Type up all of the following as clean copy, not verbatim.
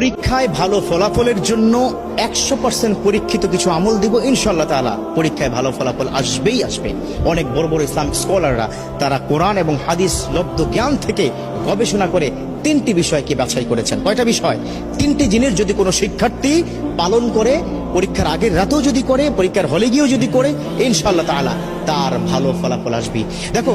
পরীক্ষায় ভালো ফলাফলের জন্য 100% পরীক্ষিত কিছু আমল দিব ইনশাআল্লাহ তাআলা। পরীক্ষায় ভালো ফলাফল আসবেই আসবে। অনেক বড় বড় ইসলামিক স্কলাররা তারা কোরআন এবং হাদিস লব্ধ জ্ঞান থেকে গবেষণা করে 3টি বিষয়কে বাছাই করেছেন। কয়টা বিষয়? 3টি জিনিস যদি কোনো শিক্ষার্থী পালন করে, পরীক্ষার আগের রাতেও যদি করে, পরীক্ষার হলে গিয়েও যদি করে, ইনশাআল্লাহ তাআলা তার ভালো ফলাফল আসবে। দেখো,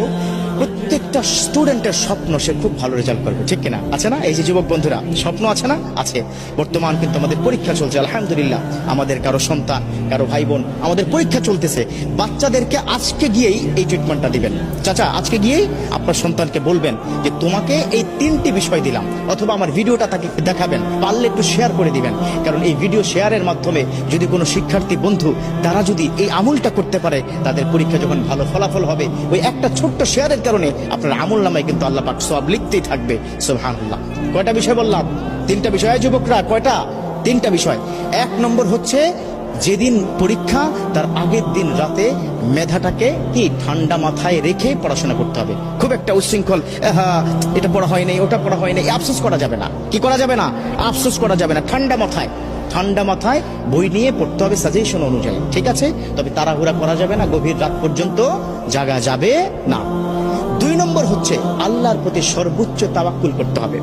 প্রত্যেকটা স্টুডেন্টের স্বপ্ন সে খুব ভালো রেজাল্ট করবে, ঠিক কিনা? আছে না? এই যে যুবক বন্ধুরা, স্বপ্ন আছে না? আছে। বর্তমান কিন্তু আমাদের পরীক্ষা চলছে, আলহামদুলিল্লাহ। আমাদের কারো সন্তান, কারো ভাই বোন, আমাদের পরীক্ষা চলতেছে। বাচ্চাদেরকে আজকে গিয়েই এই ট্রিটমেন্টটা দিবেন। চাচা, আজকে গিয়েই আপনার সন্তানকে বলবেন যে তোমাকে এই 3টি বিষয় দিলাম, অথবা আমার ভিডিওটা তাকে দেখাবেন, পারলে একটু শেয়ার করে দিবেন। কারণ এই ভিডিও শেয়ারের মাধ্যমে যদি কোনো শিক্ষার্থী বন্ধু তারা যদি এই আমলটা করতে পারে, তাদের পরীক্ষা যখন ভালো ফলাফল হবে, ওই একটা ছোট্ট শেয়ারের কারণে আপনার আমল নামায় কিন্তু আল্লাহ পাক সওয়াব লিখতেই থাকবে। সুবহানাল্লাহ। কয়টা বিষয় বললাম? 3টা বিষয়। যুবকরা, কয়টা? 3টা বিষয়। 1 নম্বর হচ্ছে, যেদিন পরীক্ষা তার আগের দিন রাতে মেধাটাকে কি ঠান্ডা মাথায় রেখে পড়াশোনা করতে হবে। খুব একটা উচ্ছৃঙ্খল, এটা পড়া হয় নাই, ওটা পড়া হয় নাই, আফসোস করা যাবে না। কি করা যাবে না? আফসোস করা যাবে না। ঠান্ডা মাথায় বই নিয়ে পড়তে হবে সাজেশন অনুযায়ী, ঠিক আছে? তবে তাড়াহুড়া করা যাবে না, গভীর রাত পর্যন্ত জাগা যাবে না। 2 নম্বর হচ্ছে, আল্লাহর প্রতি সর্বোচ্চ তাওয়াক্কুল করতে হবে।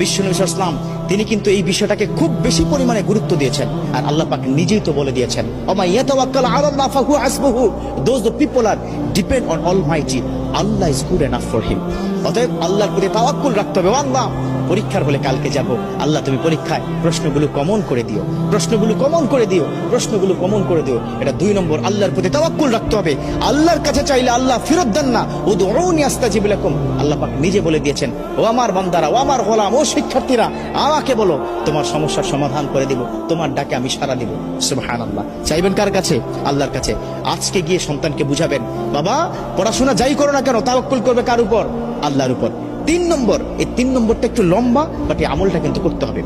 বিশ্বনবী সাল্লাল্লাহু আলাইহি ওয়াসাল্লাম তিনি কিন্তু এই বিষয়টাকে খুব বেশি পরিমাণে গুরুত্ব দিয়েছেন। আর আল্লাহ পাক নিজেই তো বলে দিয়েছেন, ওমা ইয়াতাওয়াক্কাল আলাল্লাহ ফাহুয়া হাসবুহু, those the people are depend on almighty, Allah is good enough for him. অতএব আল্লাহর প্রতি তাওয়াক্কুল রাখতে হবে। আল্লাহ, পরীক্ষার হলে কালকে যাব, আল্লাহ তুমি পরীক্ষায় প্রশ্নগুলো কমন করে দিও, প্রশ্নগুলো কমন করে দিও, প্রশ্নগুলো কমন করে দিও। এটা 2 নম্বর, আল্লাহর প্রতি তাওয়াক্কুল রাখতে হবে। আল্লাহর কাছে চাইলে আল্লাহ ফেরত দেন না। উদউনি আস্তাজিব লাকুম, আল্লাহ পাক নিজে বলে দিয়েছেন, ও আমার বান্দারা, ও আমার গোলাম, ও শিক্ষার্থীরা, আমাকে বলো, তোমার সমস্যার সমাধান করে দিব, তোমার ডাকে আমি সাড়া দিব। সুবহানাল্লাহ। চাইবেন কার কাছে? আল্লাহর কাছে। আজকে গিয়ে সন্তানকে বুঝাবেন, বাবা পড়াশোনা যাই করো না কেন, তাওয়াক্কুল করবে কার উপর? আল্লাহর উপর। 3 নম্বর, এই 3 নম্বরটা একটু লম্বা, বাট এই আমলটা কিন্তু করতে হবে।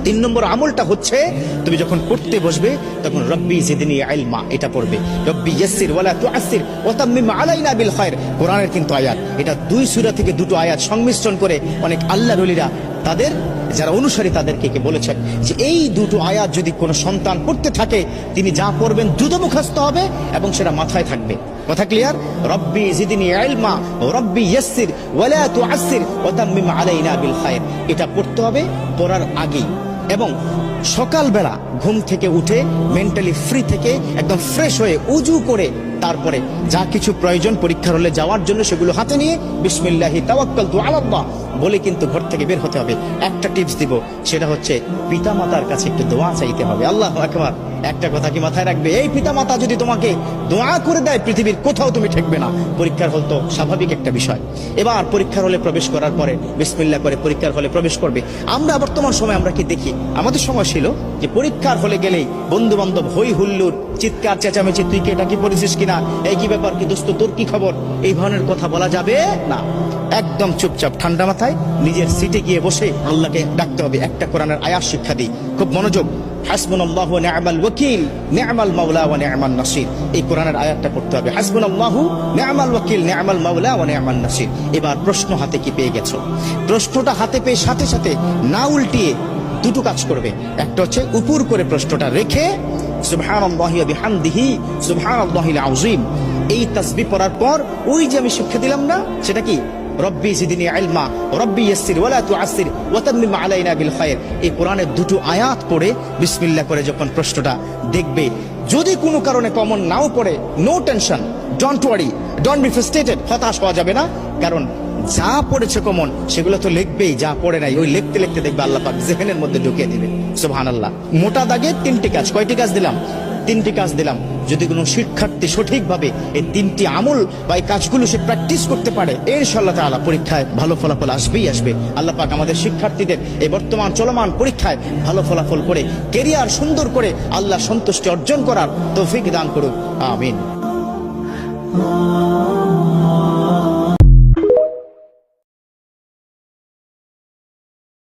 3 নম্বর আমলটা হচ্ছে, তুমি যখন পড়তে বসবে তখন রব্বি জিদনি ইলমা এটা পড়বে। রব্বি ইয়াসসির ওয়ালা তুআসসির ওয়া তাম্মিম আলাইনা বিল খায়র, কোরআনের কিন্তু আয়াত। এটা 2 সূরা থেকে 2টো আয়াত সংমিশ্রণ করে অনেক আল্লাহর ওলিরা তাদের যারা অনুসারী তাদেরকে বলেছেন যে এই 2টো আয়াত যদি কোনো সন্তান পড়তে থাকে, তিনি যা পড়বেন দ্রুত মুখস্থ হবে এবং সেটা মাথায় থাকবে। কথা ক্লিয়ার? রব্বি জিদনি ইলমা, রব্বি ইয়াসসির ওয়ালা তুআসসির ওয়া তাম্মিম আলাইনা বিল খায়র, এটা পড়তে হবে পড়ার আগেই। এবং সকালবেলা ঘুম থেকে উঠে মেন্টালি ফ্রি থেকে একদম ফ্রেশ হয়ে উজু করে তারপরে যা কিছু প্রয়োজন পরীক্ষার হলে যাওয়ার জন্য সেগুলো হাতে নিয়ে বিসমিল্লাহি তাওয়াক্কালতু আলাল্লাহ বলে কিন্তু ঘর থেকে বের হতে হবে। একটা টিপস দিব, সেটা হচ্ছে পিতামাতার কাছে একটু দোয়া চাইতে হবে। আল্লাহু আকবার। একটা কথা কি মাথায় রাখবে, এই পিতামাতা যদি তোমাকে দোয়া করে দেয়, পৃথিবীর কোথাও তুমি ঠেকবে না। পরীক্ষার হল তো স্বাভাবিক একটা বিষয়। এবার পরীক্ষার হলে প্রবেশ করার পরে বিসমিল্লাহ করে পরীক্ষার হলে প্রবেশ করবে। আমরা বর্তমান সময় আমরা কি দেখি, আমাদের সময় ছিল যে পরীক্ষার হলে গেলেই বন্ধু বান্ধব হই হুল্লোড়, চিৎকার চেঁচামেচি, তুই কি এটা কি পড়েছিস কিনা, এই কি ব্যাপার, কি দোস্ত তোর কি খবর, এই ধরনের কথা বলা যাবে না। একদম চুপচাপ ঠান্ডা মাথায় নিজের সিটে গিয়ে বসে আল্লাহকে ডাকতে হবে। একটা কোরআনের আয়াত শিক্ষা দিই, খুব মনোযোগ। হাসবুনাল্লাহু ওয়া নি'মাল ওয়াকিল, নি'মাল মাওলা ওয়া নি'মান নাসির, এই কোরআনের আয়াতটা পড়তে হবে। হাসবুনাল্লাহু নি'মাল ওয়াকিল, নি'মাল মাওলা ওয়া নি'মান নাসির। এবার প্রশ্ন হাতে কি পেয়ে গেছো? প্রশ্নটা হাতে পেয়ে সাথে সাথে না উল্টিয়ে 2টো কাজ করবে। একটা হচ্ছে উপর করে প্রশ্নটা রেখে সুবহানাল্লাহি ওয়া বিহামদিহি সুবহানাল্লাহিল আযীম, এই তাসবিহ পড়ার পর ওই যে আমি শিক্ষা দিলাম না, সেটা কি রব্বি জিদনি ইলমা, রব্বি ইয়াসসির ওয়ালা তুআসসির ওয়া তাম্মিম আলাইনা বিল খায়র, এই কোরআনের 2টো আয়াত পড়ে বিসমিল্লাহ করে যখন প্রশ্নটা দেখবে, যদি কোনো কারণে কমন নাও পড়ে, no tension, don't worry, don't be frustrated, হতাশ হওয়া যাবে না। কারণ যা পড়েছে কমন সেগুলো তো লিখবেই, যা পড়ে নাই ওই লিখতে লিখতে দেখবে আল্লাহ পাক জেহেনের মধ্যে ঢুকিয়ে দিবে। সুবহানাল্লাহ। মোটা দাগে 3টি কাজ। কয়টি কাজ দিলাম? 3টি কাজ দিলাম। যদি কোনো শিক্ষার্থী সঠিকভাবে এই 3টি আমল বা এই কাজগুলো সে প্র্যাকটিস করতে পারে, ইনশাআল্লাহ তাআলা পরীক্ষায় ভালো ফলাফল আসবেই আসবে। আল্লাহ পাক আমাদের শিক্ষার্থীদের এই বর্তমান চলমান পরীক্ষায় ভালো ফলাফল করে কেরিয়ার সুন্দর করে আল্লাহ সন্তুষ্টি অর্জন করার তৌফিক দান করুক। আমিন।